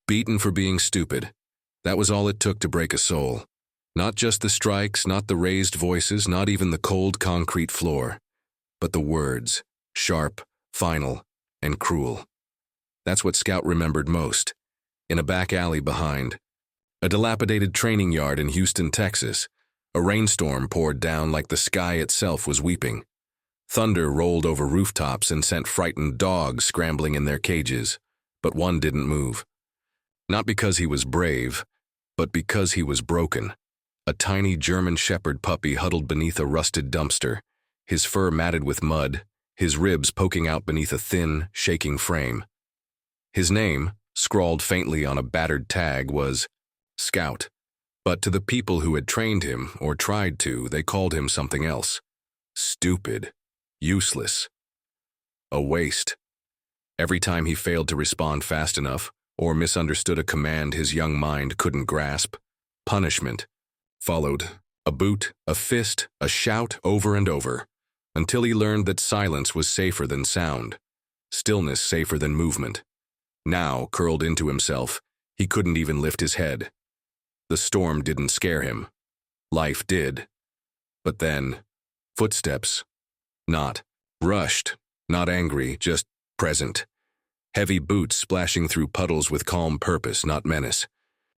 Beaten for being stupid. That was all it took to break a soul. Not just the strikes, not the raised voices, not even the cold concrete floor, but the words, sharp, final, and cruel. That's what Scout remembered most. In a back alley behind a dilapidated training yard in Houston, Texas, a rainstorm poured down like the sky itself was weeping. Thunder rolled over rooftops and sent frightened dogs scrambling in their cages, but one didn't move. Not because he was brave, but because he was broken. A tiny German Shepherd puppy huddled beneath a rusted dumpster, his fur matted with mud, his ribs poking out beneath a thin, shaking frame. His name, scrawled faintly on a battered tag, was Scout. But to the people who had trained him, or tried to, they called him something else. Stupid. Useless. A waste. Every time he failed to respond fast enough, or misunderstood a command his young mind couldn't grasp, punishment followed. A boot, a fist, a shout over and over, until he learned that silence was safer than sound, stillness safer than movement. Now, curled into himself, he couldn't even lift his head. The storm didn't scare him. Life did. But then, footsteps. Not rushed, not angry, just present. Heavy boots splashing through puddles with calm purpose, not menace.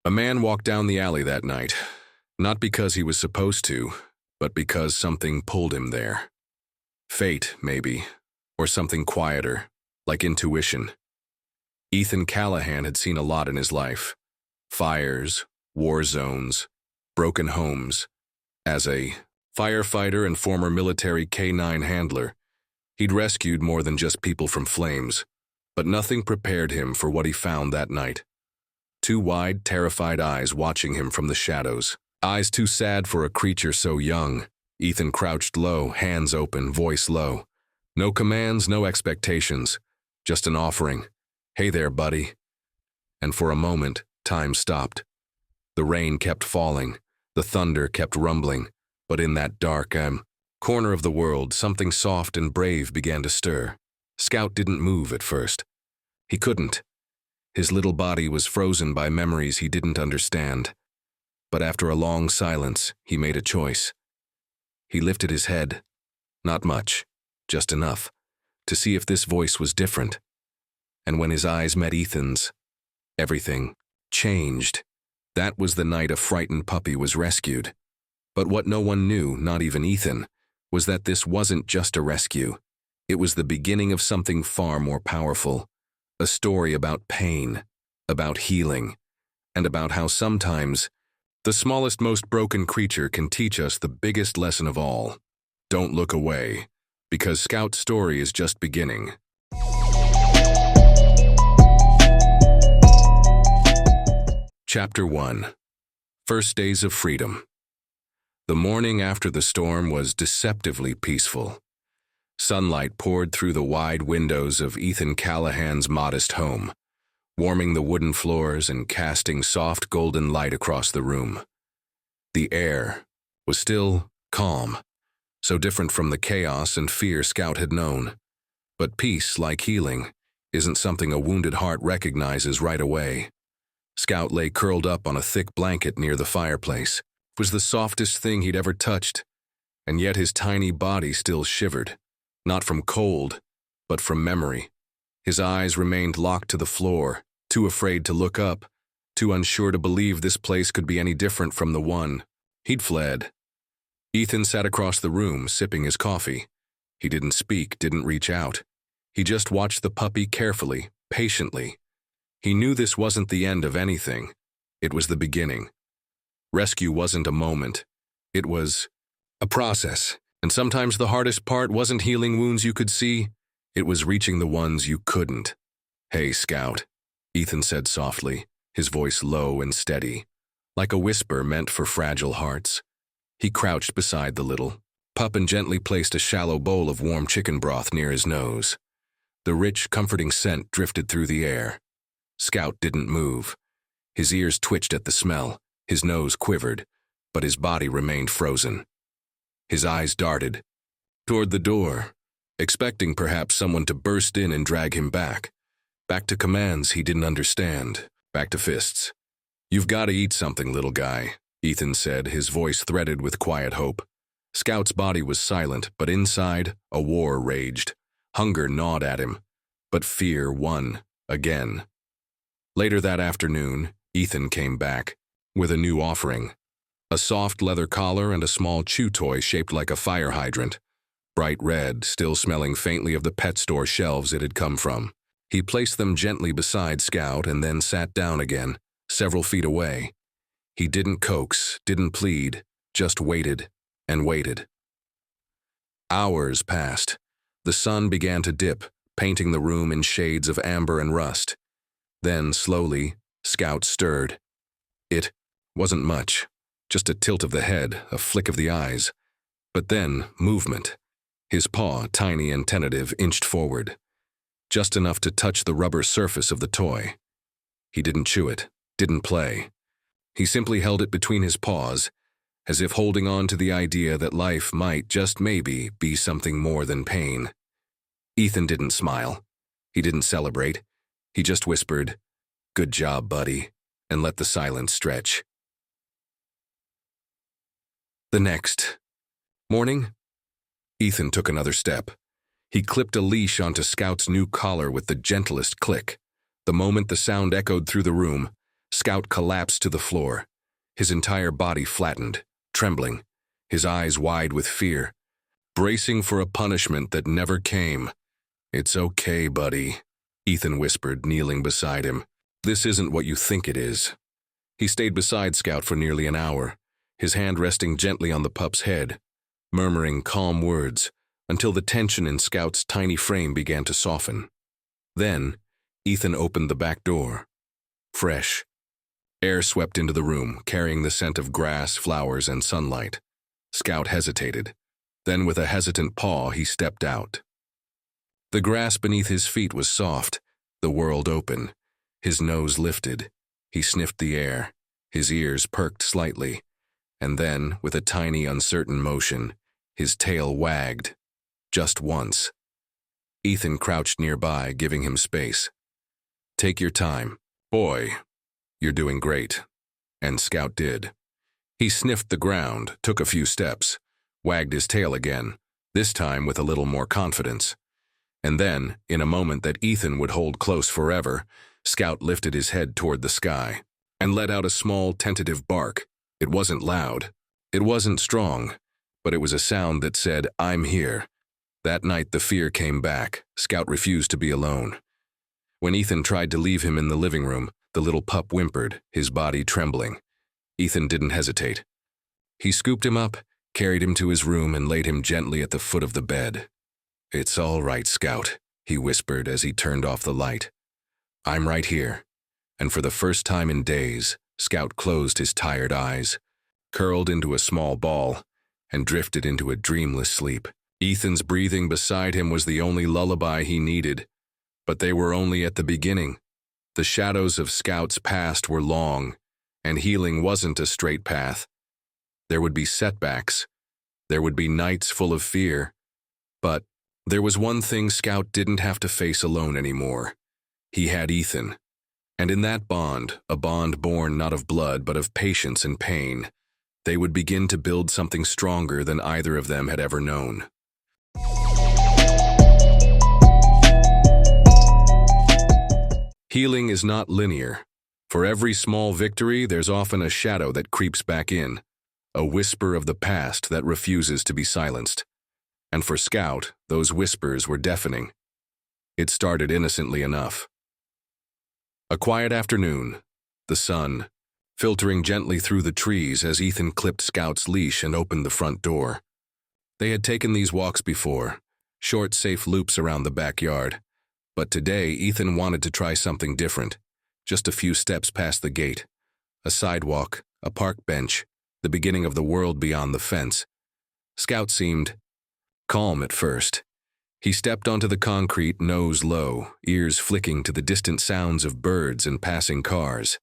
A man walked down the alley that night, not because he was supposed to, but because something pulled him there. Fate, maybe, or something quieter, like intuition. Ethan Callahan had seen a lot in his life. Fires, war zones, broken homes. As a firefighter and former military K-9 handler, he'd rescued more than just people from flames, but nothing prepared him for what he found that night. Two wide, terrified eyes watching him from the shadows. Eyes too sad for a creature so young. Ethan crouched low, hands open, voice low. No commands, no expectations, just an offering. Hey there, buddy. And for a moment, time stopped. The rain kept falling, the thunder kept rumbling, but in that dark, corner of the world, something soft and brave began to stir. Scout didn't move at first. He couldn't. His little body was frozen by memories he didn't understand. But after a long silence, he made a choice. He lifted his head. Not much, just enough, to see if this voice was different. And when his eyes met Ethan's, everything changed. That was the night a frightened puppy was rescued. But what no one knew, not even Ethan, was that this wasn't just a rescue. It was the beginning of something far more powerful. A story about pain, about healing, and about how sometimes the smallest, most broken creature can teach us the biggest lesson of all. Don't look away, because Scout's story is just beginning. Chapter 1. First Days of Freedom. The morning after the storm was deceptively peaceful. Sunlight poured through the wide windows of Ethan Callahan's modest home, warming the wooden floors and casting soft golden light across the room. The air was still calm, so different from the chaos and fear Scout had known. But peace, like healing, isn't something a wounded heart recognizes right away. Scout lay curled up on a thick blanket near the fireplace. It was the softest thing he'd ever touched, and yet his tiny body still shivered. Not from cold, but from memory. His eyes remained locked to the floor, too afraid to look up, too unsure to believe this place could be any different from the one he'd fled. Ethan sat across the room, sipping his coffee. He didn't speak, didn't reach out. He just watched the puppy carefully, patiently. He knew this wasn't the end of anything. It was the beginning. Rescue wasn't a moment. It was a process. And sometimes the hardest part wasn't healing wounds you could see. It was reaching the ones you couldn't. "Hey, Scout," Ethan said softly, his voice low and steady, like a whisper meant for fragile hearts. He crouched beside the little pup and gently placed a shallow bowl of warm chicken broth near his nose. The rich, comforting scent drifted through the air. Scout didn't move. His ears twitched at the smell, his nose quivered, but his body remained frozen. His eyes darted toward the door, expecting perhaps someone to burst in and drag him back to commands he didn't understand. Back to fists. "You've got to eat something, little guy," Ethan said, his voice threaded with quiet hope. Scout's body was silent, but inside, a war raged. Hunger gnawed at him, but fear won, again. Later that afternoon, Ethan came back, with a new offering. A soft leather collar and a small chew toy shaped like a fire hydrant. Bright red, still smelling faintly of the pet store shelves it had come from. He placed them gently beside Scout and then sat down again, several feet away. He didn't coax, didn't plead, just waited and waited. Hours passed. The sun began to dip, painting the room in shades of amber and rust. Then, slowly, Scout stirred. It wasn't much, just a tilt of the head, a flick of the eyes. But then, movement. His paw, tiny and tentative, inched forward, just enough to touch the rubber surface of the toy. He didn't chew it, didn't play. He simply held it between his paws, as if holding on to the idea that life might, just maybe, be something more than pain. Ethan didn't smile. He didn't celebrate. He just whispered, "Good job, buddy," and let the silence stretch. The next morning, Ethan took another step. He clipped a leash onto Scout's new collar with the gentlest click. The moment the sound echoed through the room, Scout collapsed to the floor, his entire body flattened, trembling, his eyes wide with fear, bracing for a punishment that never came. "It's okay, buddy," Ethan whispered, kneeling beside him. "This isn't what you think it is." He stayed beside Scout for nearly an hour, his hand resting gently on the pup's head, murmuring calm words until the tension in Scout's tiny frame began to soften. Then, Ethan opened the back door. Fresh. Air swept into the room, carrying the scent of grass, flowers, and sunlight. Scout hesitated. Then, with a hesitant paw, he stepped out. The grass beneath his feet was soft, the world open. His nose lifted. He sniffed the air. His ears perked slightly. And then, with a tiny, uncertain motion, his tail wagged. Just once. Ethan crouched nearby, giving him space. "Take your time. Boy, you're doing great." And Scout did. He sniffed the ground, took a few steps, wagged his tail again, this time with a little more confidence. And then, in a moment that Ethan would hold close forever, Scout lifted his head toward the sky and let out a small, tentative bark. It wasn't loud. It wasn't strong, but it was a sound that said, "I'm here." That night the fear came back. Scout refused to be alone. When Ethan tried to leave him in the living room, the little pup whimpered, his body trembling. Ethan didn't hesitate. He scooped him up, carried him to his room, and laid him gently at the foot of the bed. "It's all right, Scout," he whispered as he turned off the light. "I'm right here." And for the first time in days, Scout closed his tired eyes, curled into a small ball, and drifted into a dreamless sleep. Ethan's breathing beside him was the only lullaby he needed. But they were only at the beginning. The shadows of Scout's past were long, and healing wasn't a straight path. There would be setbacks. There would be nights full of fear. But there was one thing Scout didn't have to face alone anymore. He had Ethan. And in that bond, a bond born not of blood but of patience and pain, they would begin to build something stronger than either of them had ever known. Healing is not linear. For every small victory, there's often a shadow that creeps back in, a whisper of the past that refuses to be silenced. And for Scout, those whispers were deafening. It started innocently enough. A quiet afternoon, the sun, filtering gently through the trees as Ethan clipped Scout's leash and opened the front door. They had taken these walks before, short, safe loops around the backyard. But today, Ethan wanted to try something different. Just a few steps past the gate. A sidewalk, a park bench, the beginning of the world beyond the fence. Scout seemed calm at first. He stepped onto the concrete, nose low, ears flicking to the distant sounds of birds and passing cars.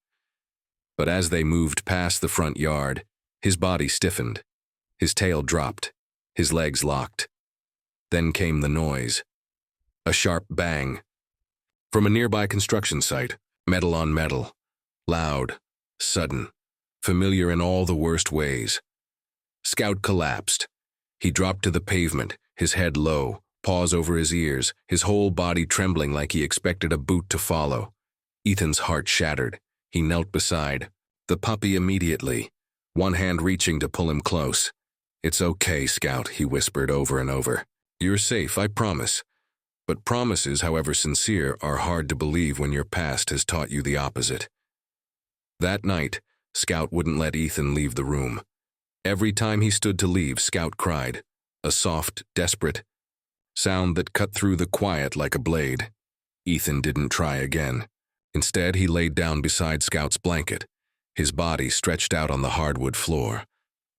But as they moved past the front yard, his body stiffened. His tail dropped. His legs locked. Then came the noise. A sharp bang. From a nearby construction site, metal on metal, Loud, sudden, familiar in all the worst ways. Scout collapsed. He dropped to the pavement, his head low, paws over his ears, his whole body trembling like he expected a boot to follow. Ethan's heart shattered. He knelt beside the puppy immediately, one hand reaching to pull him close. "It's okay, Scout," he whispered over and over. "You're safe, I promise." But promises, however sincere, are hard to believe when your past has taught you the opposite. That night, Scout wouldn't let Ethan leave the room. Every time he stood to leave, Scout cried, a soft, desperate sound that cut through the quiet like a blade. Ethan didn't try again. Instead, he laid down beside Scout's blanket, his body stretched out on the hardwood floor,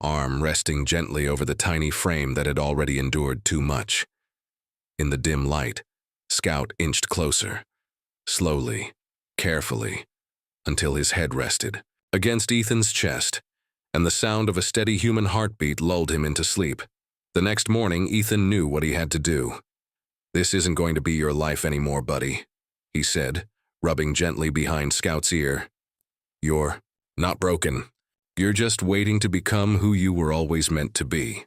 arm resting gently over the tiny frame that had already endured too much. In the dim light, Scout inched closer, slowly, carefully, until his head rested against Ethan's chest, and the sound of a steady human heartbeat lulled him into sleep. The next morning, Ethan knew what he had to do. "This isn't going to be your life anymore, buddy," he said, rubbing gently behind Scout's ear. "You're not broken. You're just waiting to become who you were always meant to be."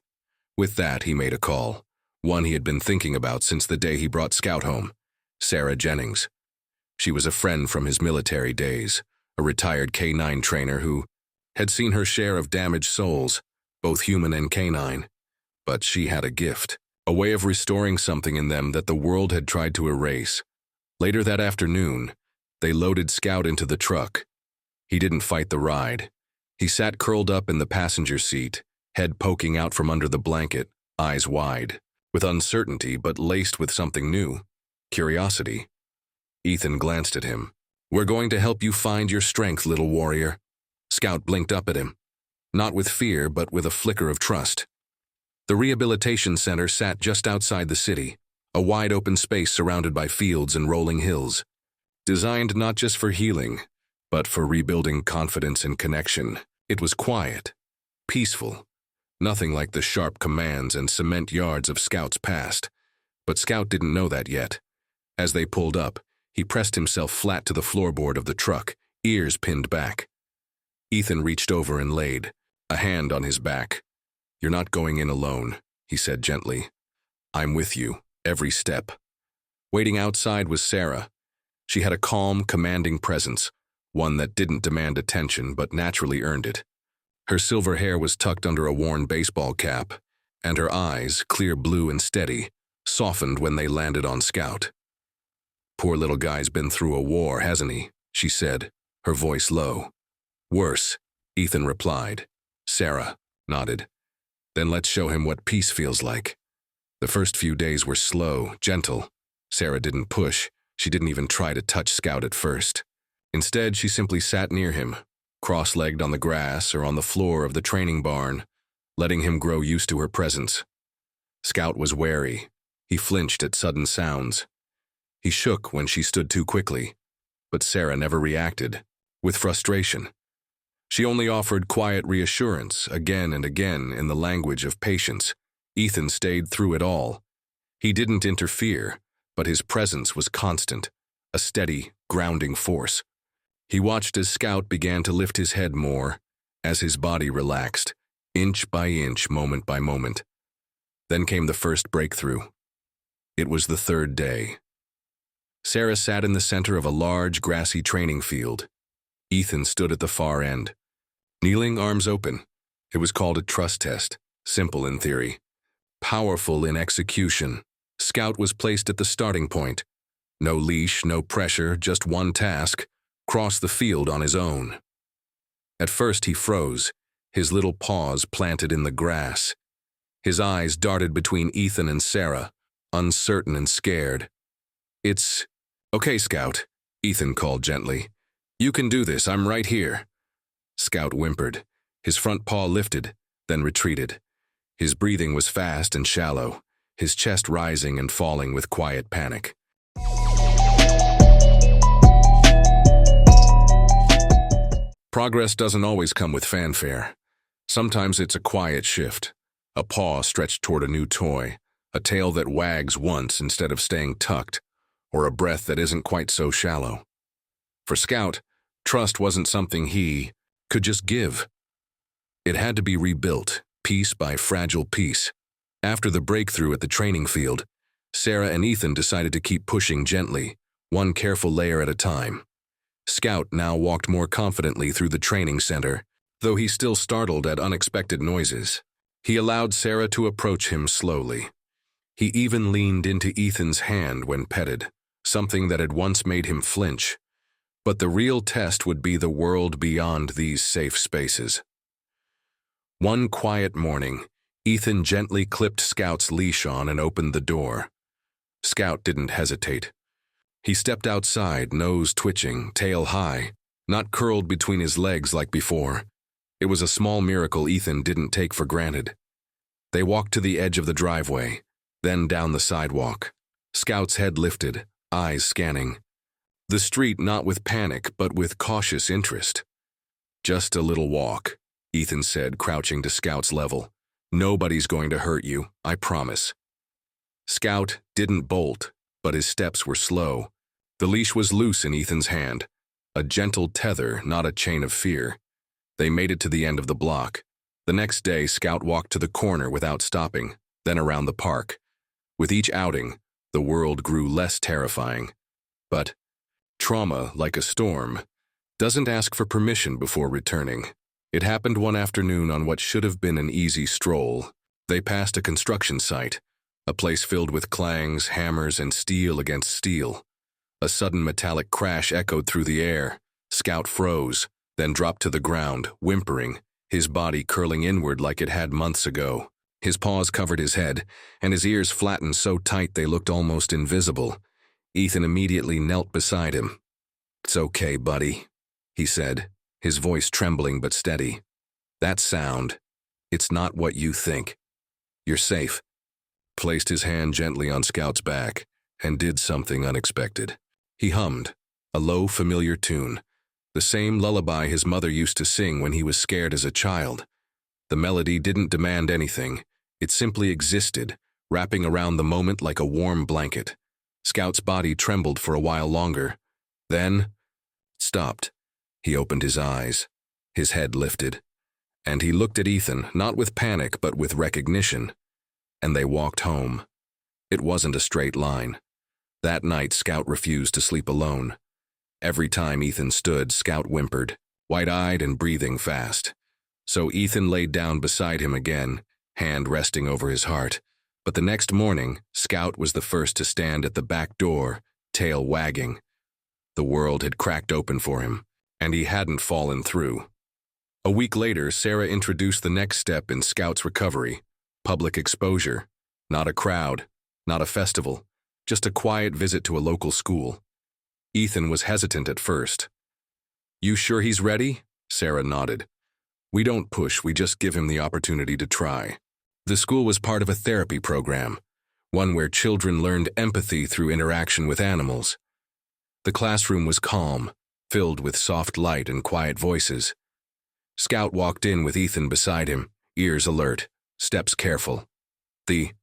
With that, he made a call, one he had been thinking about since the day he brought Scout home, Sarah Jennings. She was a friend from his military days, a retired K-9 trainer who had seen her share of damaged souls, both human and canine. But she had a gift, a way of restoring something in them that the world had tried to erase. Later that afternoon, they loaded Scout into the truck. He didn't fight the ride. He sat curled up in the passenger seat, head poking out from under the blanket, eyes wide, with uncertainty but laced with something new, curiosity. Ethan glanced at him. "We're going to help you find your strength, little warrior." Scout blinked up at him, not with fear but with a flicker of trust. The rehabilitation center sat just outside the city, a wide-open space surrounded by fields and rolling hills. Designed not just for healing, but for rebuilding confidence and connection. It was quiet, peaceful, nothing like the sharp commands and cement yards of Scout's past. But Scout didn't know that yet. As they pulled up, he pressed himself flat to the floorboard of the truck, ears pinned back. Ethan reached over and laid a hand on his back. "You're not going in alone," he said gently. "I'm with you, every step." Waiting outside was Sarah. She had a calm, commanding presence, one that didn't demand attention but naturally earned it. Her silver hair was tucked under a worn baseball cap, and her eyes, clear blue and steady, softened when they landed on Scout. "Poor little guy's been through a war, hasn't he?" she said, her voice low. "Worse," Ethan replied. Sarah nodded. "Then let's show him what peace feels like." The first few days were slow, gentle. Sarah didn't push. She didn't even try to touch Scout at first. Instead, she simply sat near him, cross-legged on the grass or on the floor of the training barn, letting him grow used to her presence. Scout was wary. He flinched at sudden sounds. He shook when she stood too quickly, but Sarah never reacted, with frustration. She only offered quiet reassurance, again and again, in the language of patience. Ethan stayed through it all. He didn't interfere, but his presence was constant, a steady, grounding force. He watched as Scout began to lift his head more, as his body relaxed, inch by inch, moment by moment. Then came the first breakthrough. It was the third day. Sarah sat in the center of a large, grassy training field. Ethan stood at the far end, kneeling, arms open. It was called a trust test, simple in theory, powerful in execution. Scout was placed at the starting point. No leash, no pressure, just one task: cross the field on his own. At first he froze, his little paws planted in the grass. His eyes darted between Ethan and Sarah, uncertain and scared. "It's okay, Scout," Ethan called gently. "You can do this, I'm right here." Scout whimpered. His front paw lifted, then retreated. His breathing was fast and shallow, his chest rising and falling with quiet panic. Progress doesn't always come with fanfare. Sometimes it's a quiet shift, a paw stretched toward a new toy, a tail that wags once instead of staying tucked, or a breath that isn't quite so shallow. For Scout, Trust wasn't something he could just give. It had to be rebuilt, piece by fragile piece. After the breakthrough at the training field, Sarah and Ethan decided to keep pushing gently, one careful layer at a time. Scout now walked more confidently through the training center, though he still startled at unexpected noises. He allowed Sarah to approach him slowly. He even leaned into Ethan's hand when petted, something that had once made him flinch. But the real test would be the world beyond these safe spaces. One quiet morning, Ethan gently clipped Scout's leash on and opened the door. Scout didn't hesitate. He stepped outside, nose twitching, tail high, not curled between his legs like before. It was a small miracle Ethan didn't take for granted. They walked to the edge of the driveway, then down the sidewalk. Scout's head lifted, eyes scanning. The street not with panic, but with cautious interest. "Just a little walk," Ethan said, crouching to Scout's level. "Nobody's going to hurt you, I promise." Scout didn't bolt, but his steps were slow. The leash was loose in Ethan's hand, a gentle tether, not a chain of fear. They made it to the end of the block. The next day, Scout walked to the corner without stopping, then around the park. With each outing, the world grew less terrifying. But trauma, like a storm, doesn't ask for permission before returning. It happened one afternoon on what should have been an easy stroll. They passed a construction site, a place filled with clangs, hammers, and steel against steel. A sudden metallic crash echoed through the air. Scout froze, then dropped to the ground, whimpering, his body curling inward like it had months ago. His paws covered his head, and his ears flattened so tight they looked almost invisible. Ethan immediately knelt beside him. "It's okay, buddy," he said, his voice trembling but steady. "That sound, it's not what you think. You're safe." Placed his hand gently on Scout's back and did something unexpected. He hummed, a low, familiar tune, the same lullaby his mother used to sing when he was scared as a child. The melody didn't demand anything. It simply existed, wrapping around the moment like a warm blanket. Scout's body trembled for a while longer. Then, stopped. He opened his eyes, his head lifted, and he looked at Ethan, not with panic but with recognition. And they walked home. It wasn't a straight line. That night, Scout refused to sleep alone. Every time Ethan stood, Scout whimpered, wide-eyed and breathing fast. So Ethan laid down beside him again, hand resting over his heart. But the next morning, Scout was the first to stand at the back door, tail wagging. The world had cracked open for him, and he hadn't fallen through. A week later, Sarah introduced the next step in Scout's recovery: public exposure. Not a crowd, not a festival, just a quiet visit to a local school. Ethan was hesitant at first. "You sure he's ready?" Sarah nodded. "We don't push, we just give him the opportunity to try." The school was part of a therapy program, one where children learned empathy through interaction with animals. The classroom was calm, filled with soft light and quiet voices. Scout walked in with Ethan beside him, ears alert, steps careful. The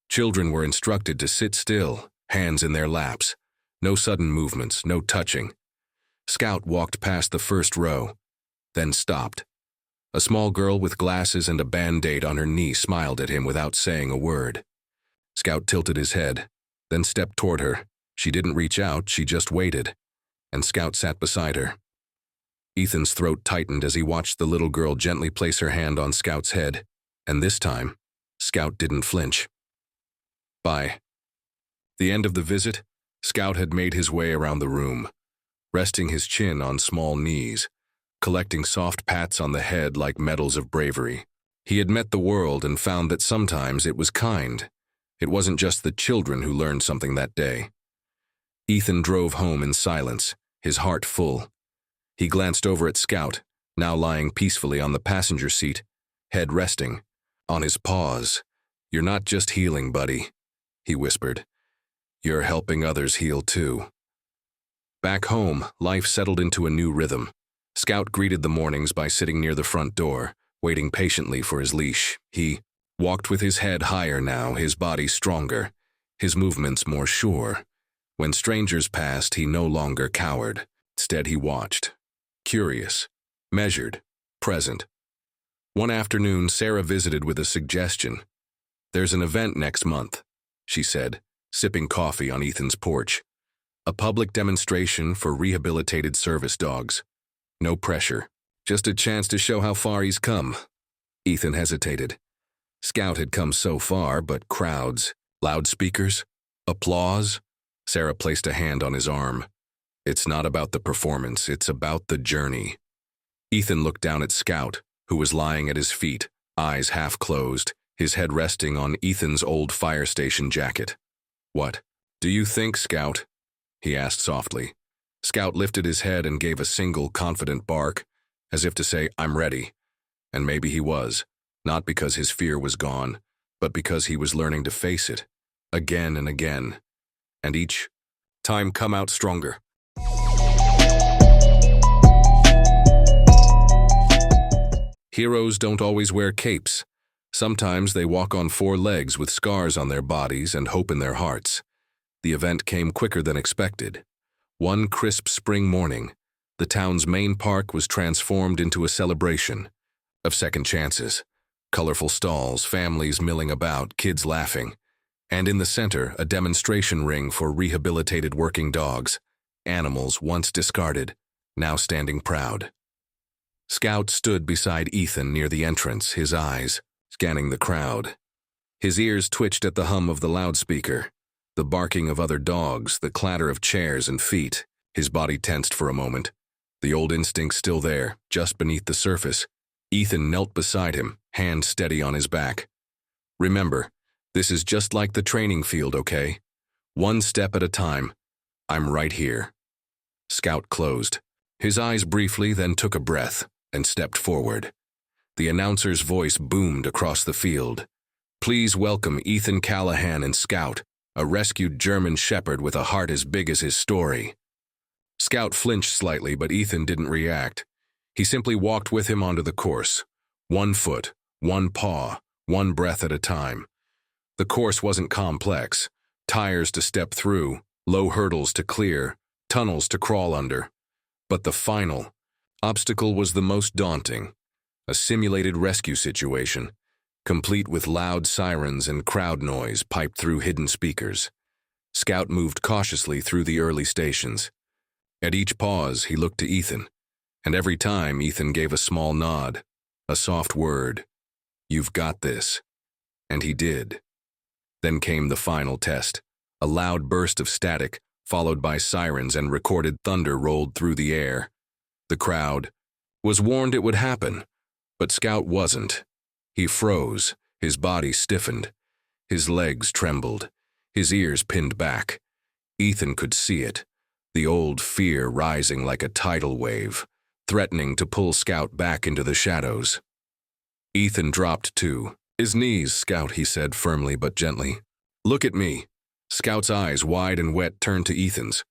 children were instructed to sit still, hands in their laps. No sudden movements, no touching. Scout walked past the first row, then stopped. A small girl with glasses and a band-aid on her knee smiled at him without saying a word. Scout tilted his head, then stepped toward her. She didn't reach out, she just waited, and Scout sat beside her. Ethan's throat tightened as he watched the little girl gently place her hand on Scout's head, and this time, Scout didn't flinch. By the end of the visit, Scout had made his way around the room, resting his chin on small knees, collecting soft pats on the head like medals of bravery. He had met the world and found that sometimes it was kind. It wasn't just the children who learned something that day. Ethan drove home in silence, his heart full. He glanced over at Scout, now lying peacefully on the passenger seat, head resting, on his paws. "You're not just healing, buddy," he whispered. "You're helping others heal too." Back home, life settled into a new rhythm. Scout greeted the mornings by sitting near the front door, waiting patiently for his leash. He walked with his head higher now, his body stronger, his movements more sure. When strangers passed, he no longer cowered. Instead, he watched, curious, measured, present. One afternoon, Sarah visited with a suggestion. "There's an event next month," she said, sipping coffee on Ethan's porch. "A public demonstration for rehabilitated service dogs. No pressure, just a chance to show how far he's come." Ethan hesitated. Scout had come so far, but crowds, loudspeakers, applause. Sarah placed a hand on his arm. "It's not about the performance, it's about the journey." Ethan looked down at Scout, who was lying at his feet, eyes half closed, his head resting on Ethan's old fire station jacket. "What do you think, Scout?" he asked softly. Scout lifted his head and gave a single confident bark, as if to say, "I'm ready." And maybe he was, not because his fear was gone, but because he was learning to face it, again and again, and each time come out stronger. Heroes don't always wear capes. Sometimes they walk on four legs with scars on their bodies and hope in their hearts. The event came quicker than expected. One crisp spring morning, the town's main park was transformed into a celebration of second chances. Colorful stalls, families milling about, kids laughing. And in the center, a demonstration ring for rehabilitated working dogs, animals once discarded, now standing proud. Scout stood beside Ethan near the entrance, his eyes scanning the crowd. His ears twitched at the hum of the loudspeaker, the barking of other dogs, the clatter of chairs and feet. His body tensed for a moment, the old instinct still there, just beneath the surface. Ethan knelt beside him, hand steady on his back. "Remember, this is just like the training field, okay? One step at a time. I'm right here." Scout closed. His eyes briefly, then took a breath and stepped forward. The announcer's voice boomed across the field. "Please welcome Ethan Callahan and Scout, a rescued German shepherd with a heart as big as his story." Scout flinched slightly, but Ethan didn't react. He simply walked with him onto the course. One foot, one paw, one breath at a time. The course wasn't complex. Tires to step through, low hurdles to clear, tunnels to crawl under. But the final obstacle was the most daunting. A simulated rescue situation, complete with loud sirens and crowd noise piped through hidden speakers. Scout moved cautiously through the early stations. At each pause, he looked to Ethan, and every time Ethan gave a small nod, a soft word, "You've got this." And he did. Then came the final test. A loud burst of static, followed by sirens and recorded thunder rolled through the air. The crowd was warned it would happen, but Scout wasn't. He froze, his body stiffened, his legs trembled, his ears pinned back. Ethan could see it, the old fear rising like a tidal wave, threatening to pull Scout back into the shadows. Ethan dropped to his knees. "Scout," he said firmly but gently. "Look at me." Scout's eyes, wide and wet, turned to Ethan's.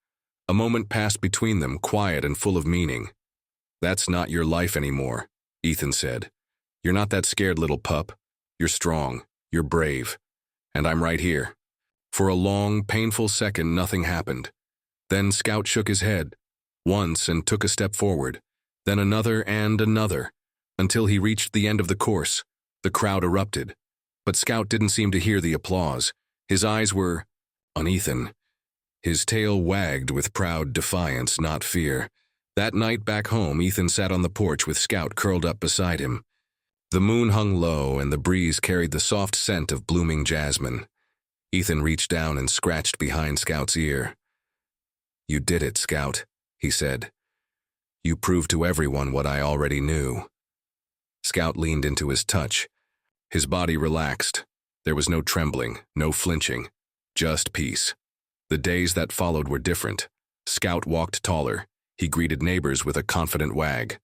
A moment passed between them, quiet and full of meaning. "That's not your life anymore," Ethan said. "You're not that scared little pup. You're strong, you're brave, and I'm right here." For a long, painful second, nothing happened. Then Scout shook his head, once, and took a step forward, then another and another, until he reached the end of the course. The crowd erupted, but Scout didn't seem to hear the applause. His eyes were on Ethan. His tail wagged with proud defiance, not fear. That night back home, Ethan sat on the porch with Scout curled up beside him. The moon hung low, and the breeze carried the soft scent of blooming jasmine. Ethan reached down and scratched behind Scout's ear. "You did it, Scout," he said. "You proved to everyone what I already knew." Scout leaned into his touch. His body relaxed. There was no trembling, no flinching, just peace. The days that followed were different. Scout walked taller. He greeted neighbors with a confident wag.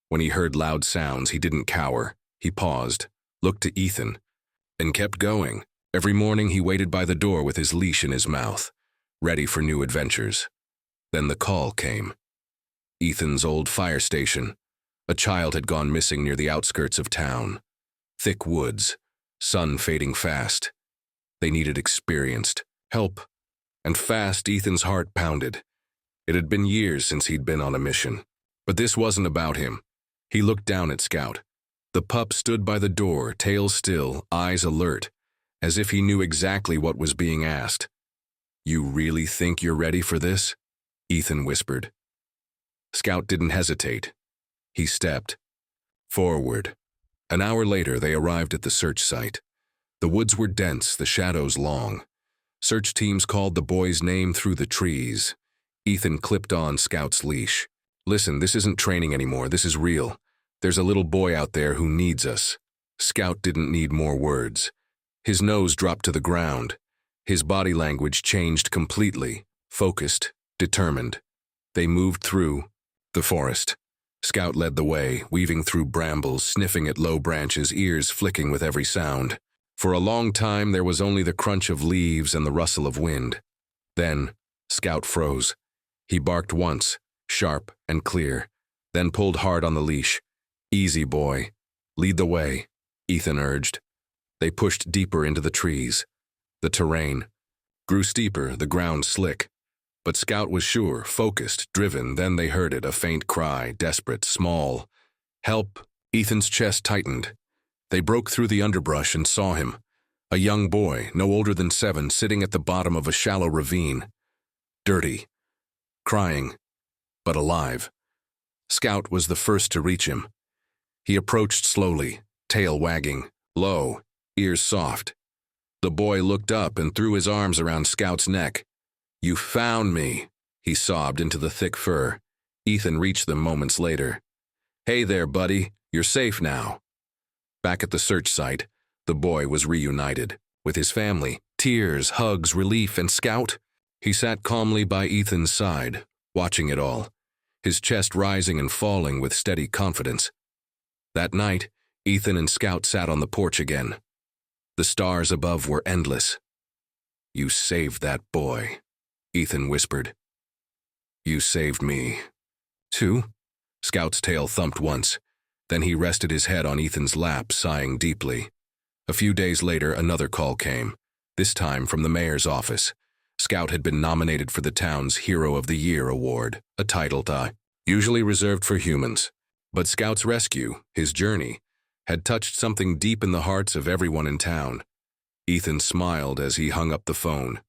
When he heard loud sounds, he didn't cower. He paused, looked to Ethan, and kept going. Every morning he waited by the door with his leash in his mouth, ready for new adventures. Then the call came. Ethan's old fire station. A child had gone missing near the outskirts of town. Thick woods, sun fading fast. They needed experienced help, and fast. Ethan's heart pounded. It had been years since he'd been on a mission. But this wasn't about him. He looked down at Scout. The pup stood by the door, tail still, eyes alert, as if he knew exactly what was being asked. "You really think you're ready for this?" Ethan whispered. Scout didn't hesitate. He stepped forward. An hour later, they arrived at the search site. The woods were dense, the shadows long. Search teams called the boy's name through the trees. Ethan clipped on Scout's leash. "Listen, this isn't training anymore, this is real. There's a little boy out there who needs us." Scout didn't need more words. His nose dropped to the ground. His body language changed completely, focused, determined. They moved through the forest. Scout led the way, weaving through brambles, sniffing at low branches, ears flicking with every sound. For a long time, there was only the crunch of leaves and the rustle of wind. Then, Scout froze. He barked once, sharp and clear, then pulled hard on the leash. "Easy, boy. Lead the way," Ethan urged. They pushed deeper into the trees. The terrain grew steeper, the ground slick. But Scout was sure, focused, driven. Then they heard it, a faint cry, desperate, small. "Help!" Ethan's chest tightened. They broke through the underbrush and saw him. A young boy, no older than 7, sitting at the bottom of a shallow ravine. Dirty. Crying. But alive. Scout was the first to reach him. He approached slowly, tail wagging, low, ears soft. The boy looked up and threw his arms around Scout's neck. "You found me," he sobbed into the thick fur. Ethan reached them moments later. "Hey there, buddy. You're safe now." Back at the search site, the boy was reunited with his family. Tears, hugs, relief, and Scout. He sat calmly by Ethan's side, watching it all, his chest rising and falling with steady confidence. That night, Ethan and Scout sat on the porch again. The stars above were endless. "You saved that boy," Ethan whispered. "You saved me, too?" Scout's tail thumped once. Then he rested his head on Ethan's lap, sighing deeply. A few days later, another call came, this time from the mayor's office. Scout had been nominated for the town's Hero of the Year award, a title usually reserved for humans. But Scout's rescue, his journey, had touched something deep in the hearts of everyone in town. Ethan smiled as he hung up the phone.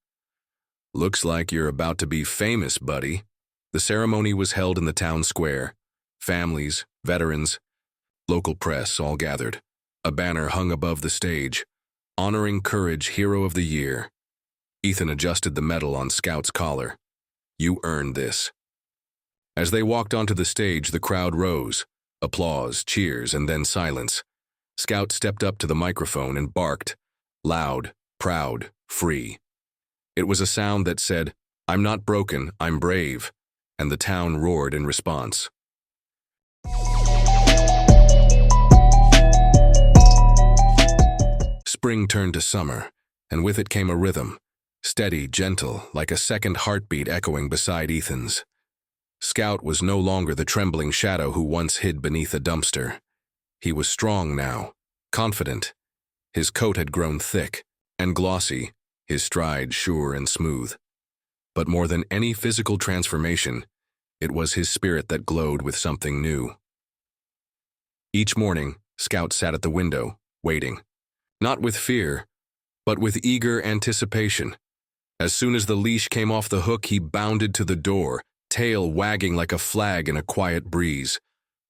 "Looks like you're about to be famous, buddy." The ceremony was held in the town square. Families, veterans, local press all gathered. A banner hung above the stage, honoring Courage Hero of the Year. Ethan adjusted the medal on Scout's collar. "You earned this." As they walked onto the stage, the crowd rose. Applause, cheers, and then silence. Scout stepped up to the microphone and barked, loud, proud, free. It was a sound that said, "I'm not broken, I'm brave," and the town roared in response. Spring turned to summer, and with it came a rhythm, steady, gentle, like a second heartbeat echoing beside Ethan's. Scout was no longer the trembling shadow who once hid beneath a dumpster. He was strong now, confident. His coat had grown thick and glossy, his stride sure and smooth. But more than any physical transformation, it was his spirit that glowed with something new. Each morning, Scout sat at the window, waiting. Not with fear, but with eager anticipation. As soon as the leash came off the hook, he bounded to the door, tail wagging like a flag in a quiet breeze.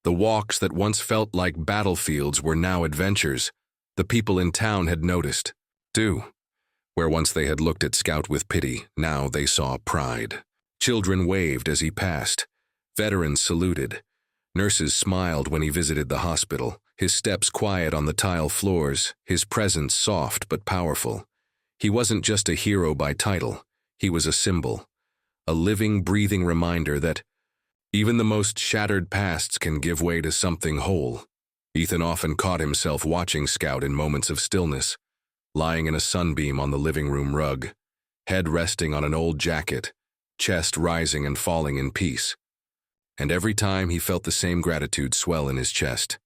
The walks that once felt like battlefields were now adventures. The people in town had noticed, too. Where once they had looked at Scout with pity, now they saw pride. Children waved as he passed. Veterans saluted. Nurses smiled when he visited the hospital, his steps quiet on the tile floors, his presence soft but powerful. He wasn't just a hero by title, he was a symbol, a living, breathing reminder that even the most shattered pasts can give way to something whole. Ethan often caught himself watching Scout in moments of stillness, lying in a sunbeam on the living room rug, head resting on an old jacket, chest rising and falling in peace. And every time he felt the same gratitude swell in his chest.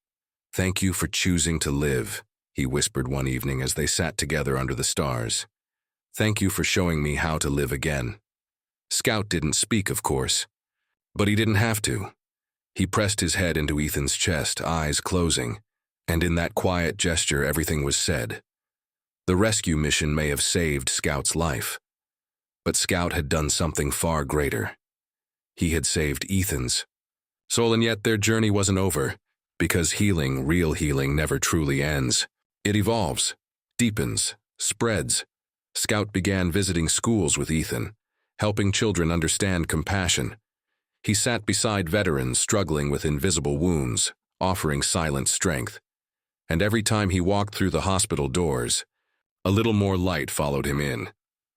"Thank you for choosing to live," he whispered one evening as they sat together under the stars. "Thank you for showing me how to live again." Scout didn't speak, of course, but he didn't have to. He pressed his head into Ethan's chest, eyes closing, and in that quiet gesture everything was said. The rescue mission may have saved Scout's life, but Scout had done something far greater. He had saved Ethan's soul, and yet their journey wasn't over, because healing, real healing, never truly ends. It evolves, deepens, spreads. Scout began visiting schools with Ethan, helping children understand compassion. He sat beside veterans struggling with invisible wounds, offering silent strength. And every time he walked through the hospital doors, a little more light followed him in.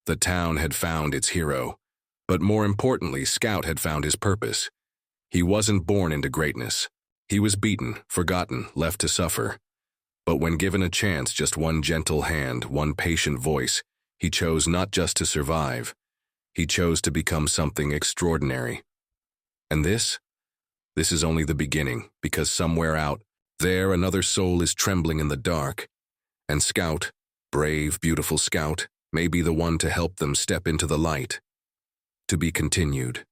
The town had found its hero, but more importantly, Scout had found his purpose. He wasn't born into greatness. He was beaten, forgotten, left to suffer. But when given a chance, just one gentle hand, one patient voice, he chose not just to survive. He chose to become something extraordinary. And this is only the beginning, because somewhere out there another soul is trembling in the dark. And Scout, brave, beautiful Scout, may be the one to help them step into the light. To be continued.